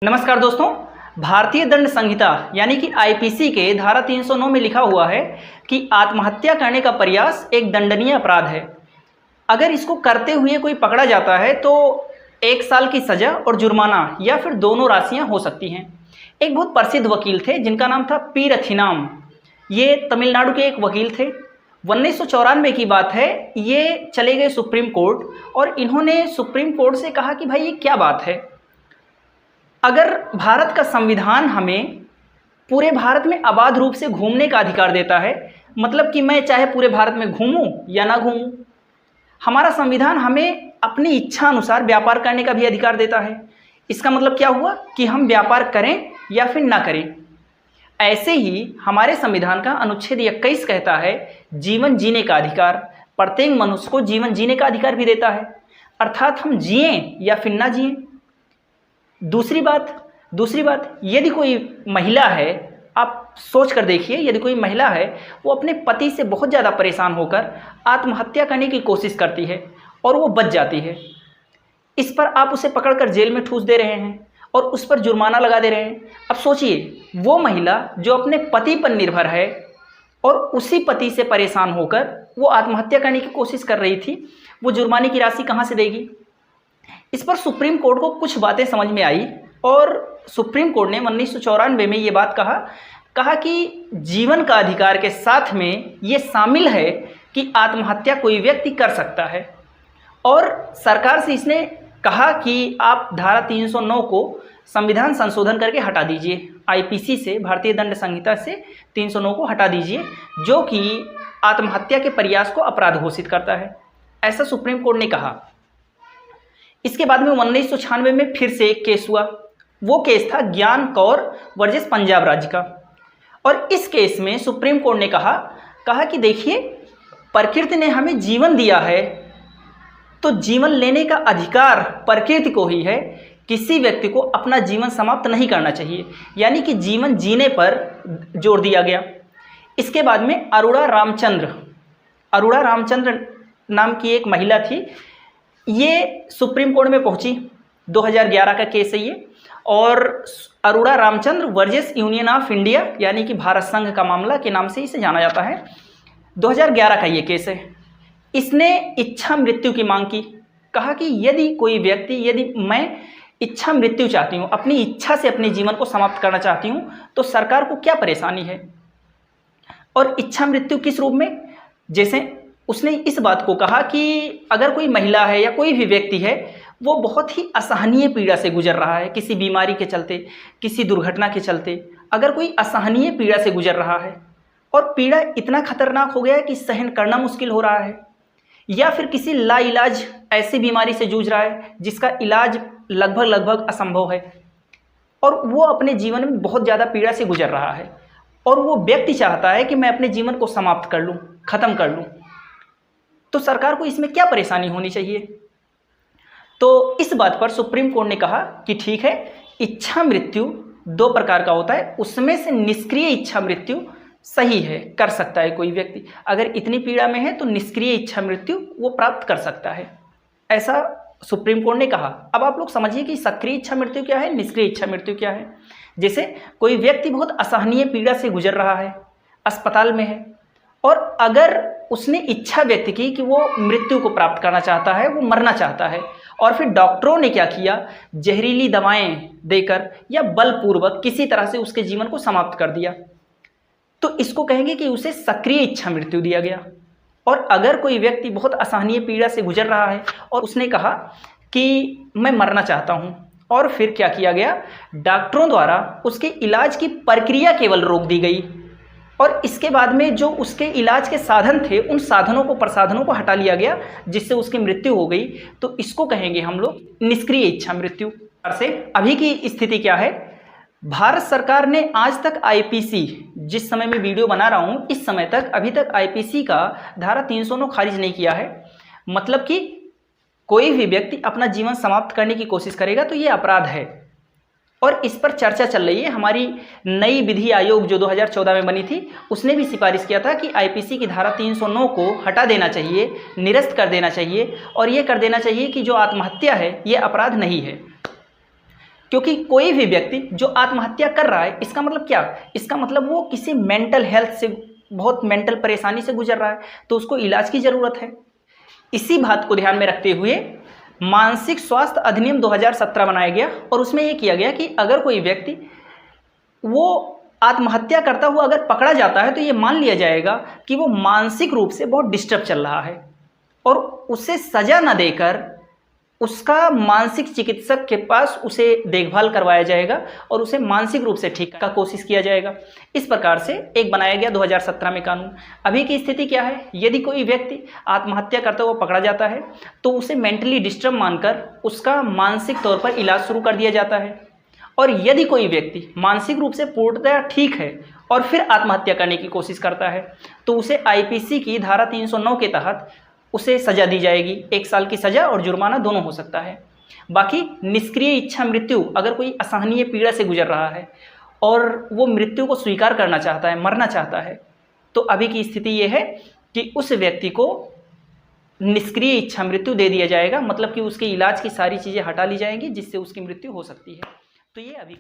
नमस्कार दोस्तों। भारतीय दंड संहिता यानी कि आईपीसी के धारा 309 में लिखा हुआ है कि आत्महत्या करने का प्रयास एक दंडनीय अपराध है। अगर इसको करते हुए कोई पकड़ा जाता है तो 1 साल की सजा और जुर्माना या फिर दोनों राशियां हो सकती हैं। एक बहुत प्रसिद्ध वकील थे जिनका नाम था पी रथिनाम। ये तमिलनाडु के एक वकील थे। 1994 की बात है। ये चले गए सुप्रीम कोर्ट और इन्होंने सुप्रीम कोर्ट से कहा कि भाई ये क्या बात है, अगर भारत का संविधान हमें पूरे भारत में अबाध रूप से घूमने का अधिकार देता है, मतलब कि मैं चाहे पूरे भारत में घूमूं या ना घूमूं, हमारा संविधान हमें अपनी इच्छा अनुसार व्यापार करने का भी अधिकार देता है। इसका मतलब क्या हुआ कि हम व्यापार करें या फिर ना करें। ऐसे ही हमारे संविधान का अनुच्छेद 21 कहता है जीवन जीने का अधिकार। प्रत्येक मनुष्य को जीवन जीने का अधिकार भी देता है, अर्थात हम जिएं या फिर ना जिएं। दूसरी बात यदि कोई महिला है, आप सोच कर देखिए, यदि कोई महिला है वो अपने पति से बहुत ज़्यादा परेशान होकर आत्महत्या करने की कोशिश करती है और वो बच जाती है, इस पर आप उसे पकड़कर जेल में ठूस दे रहे हैं और उस पर जुर्माना लगा दे रहे हैं। अब सोचिए, वो महिला जो अपने पति पर निर्भर है और उसी पति से परेशान होकर वो आत्महत्या करने की कोशिश कर रही थी, वो जुर्माने की राशि कहाँ से देगी? इस पर सुप्रीम कोर्ट को कुछ बातें समझ में आई और सुप्रीम कोर्ट ने 1994 में ये बात कहा कि जीवन का अधिकार के साथ में ये शामिल है कि आत्महत्या कोई व्यक्ति कर सकता है। और सरकार से इसने कहा कि आप धारा 309 को संविधान संशोधन करके हटा दीजिए, आईपीसी से, भारतीय दंड संहिता से 309 को हटा दीजिए, जो कि आत्महत्या के प्रयास को अपराध घोषित करता है। ऐसा सुप्रीम कोर्ट ने कहा। इसके बाद में 1996 में फिर से एक केस हुआ। वो केस था ज्ञान कौर वर्सेस पंजाब राज्य का। और इस केस में सुप्रीम कोर्ट ने कहा कि देखिए, प्रकृति ने हमें जीवन दिया है तो जीवन लेने का अधिकार प्रकृति को ही है। किसी व्यक्ति को अपना जीवन समाप्त नहीं करना चाहिए, यानी कि जीवन जीने पर जोर दिया गया। इसके बाद में अरुणा रामचंद्र नाम की एक महिला थी, ये सुप्रीम कोर्ट में पहुंची। 2011 का केस है ये। और Aruna Ramchandra versus union of India, यानी कि भारत संघ का मामला के नाम से इसे जाना जाता है। 2011 का ये केस है। इसने इच्छा मृत्यु की मांग की। कहा कि यदि मैं इच्छा मृत्यु चाहती हूँ, अपनी इच्छा से अपने जीवन को समाप्त करना चाहती हूँ, तो सरकार को क्या परेशानी है। और इच्छा मृत्यु किस रूप में? जैसे उसने इस बात को कहा कि अगर कोई महिला है या कोई भी व्यक्ति है, वो बहुत ही असहनीय पीड़ा से गुजर रहा है, किसी बीमारी के चलते, किसी दुर्घटना के चलते, अगर कोई असहनीय पीड़ा से गुजर रहा है और पीड़ा इतना खतरनाक हो गया है कि सहन करना मुश्किल हो रहा है, या फिर किसी लाइलाज ऐसी बीमारी से जूझ रहा है जिसका इलाज लगभग असंभव है, और वो अपने जीवन में बहुत ज़्यादा पीड़ा से गुजर रहा है, और वो व्यक्ति चाहता है कि मैं अपने जीवन को समाप्त कर लूँ, ख़त्म कर लूँ, तो सरकार को इसमें क्या परेशानी होनी चाहिए। तो इस बात पर सुप्रीम कोर्ट ने कहा कि ठीक है, इच्छा मृत्यु 2 प्रकार का होता है, उसमें से निष्क्रिय इच्छा मृत्यु सही है, कर सकता है कोई व्यक्ति। अगर इतनी पीड़ा में है तो निष्क्रिय इच्छा मृत्यु वो प्राप्त कर सकता है, ऐसा सुप्रीम कोर्ट ने कहा। अब आप लोग समझिए कि सक्रिय इच्छा मृत्यु क्या है, निष्क्रिय इच्छा मृत्यु क्या है। जैसे कोई व्यक्ति बहुत असहनीय पीड़ा से गुजर रहा है, अस्पताल में है, और अगर उसने इच्छा व्यक्त की कि वो मृत्यु को प्राप्त करना चाहता है, वो मरना चाहता है, और फिर डॉक्टरों ने क्या किया, जहरीली दवाएं देकर या बलपूर्वक किसी तरह से उसके जीवन को समाप्त कर दिया, तो इसको कहेंगे कि उसे सक्रिय इच्छा मृत्यु दिया गया। और अगर कोई व्यक्ति बहुत असहनीय पीड़ा से गुजर रहा है और उसने कहा कि मैं मरना चाहता हूँ, और फिर क्या किया गया, डॉक्टरों द्वारा उसके इलाज की प्रक्रिया केवल रोक दी गई, और इसके बाद में जो उसके इलाज के साधन थे, उन प्रसाधनों को हटा लिया गया, जिससे उसकी मृत्यु हो गई, तो इसको कहेंगे हम लोग निष्क्रिय इच्छा मृत्यु। से अभी की स्थिति क्या है, भारत सरकार ने आज तक आईपीसी, जिस समय मैं वीडियो बना रहा हूँ इस समय तक, अभी तक आईपीसी का धारा 309 खारिज नहीं किया है। मतलब कि कोई भी व्यक्ति अपना जीवन समाप्त करने की कोशिश करेगा तो ये अपराध है, और इस पर चर्चा चल रही है। हमारी नई विधि आयोग जो 2014 में बनी थी, उसने भी सिफारिश किया था कि आईपीसी की धारा 309 को हटा देना चाहिए, निरस्त कर देना चाहिए, और ये कर देना चाहिए कि जो आत्महत्या है ये अपराध नहीं है। क्योंकि कोई भी व्यक्ति जो आत्महत्या कर रहा है, इसका मतलब क्या? इसका मतलब वो किसी मेंटल हेल्थ से, बहुत मेंटल परेशानी से गुजर रहा है, तो उसको इलाज की ज़रूरत है। इसी बात को ध्यान में रखते हुए मानसिक स्वास्थ्य अधिनियम 2017 बनाया गया और उसमें ये किया गया कि अगर कोई व्यक्ति वो आत्महत्या करता हुआ अगर पकड़ा जाता है तो ये मान लिया जाएगा कि वो मानसिक रूप से बहुत डिस्टर्ब चल रहा है और उसे सज़ा न देकर उसका मानसिक चिकित्सक के पास उसे देखभाल करवाया जाएगा और उसे मानसिक रूप से ठीक का कोशिश किया जाएगा। इस प्रकार से एक बनाया गया 2017 में कानून। अभी की स्थिति क्या है? यदि कोई व्यक्ति आत्महत्या करता हुआ पकड़ा जाता है तो उसे मेंटली डिस्टर्ब मानकर उसका मानसिक तौर पर इलाज शुरू कर दिया जाता है, और यदि कोई व्यक्ति मानसिक रूप से पूर्णतः ठीक है और फिर आत्महत्या करने की कोशिश करता है तो उसे आईपीसी की धारा 309 के तहत उसे सज़ा दी जाएगी। 1 साल की सज़ा और जुर्माना दोनों हो सकता है। बाकी निष्क्रिय इच्छा मृत्यु, अगर कोई असहनीय पीड़ा से गुजर रहा है और वो मृत्यु को स्वीकार करना चाहता है, मरना चाहता है, तो अभी की स्थिति ये है कि उस व्यक्ति को निष्क्रिय इच्छा मृत्यु दे दिया जाएगा, मतलब कि उसके इलाज की सारी चीज़ें हटा ली जाएंगी जिससे उसकी मृत्यु हो सकती है। तो ये अभी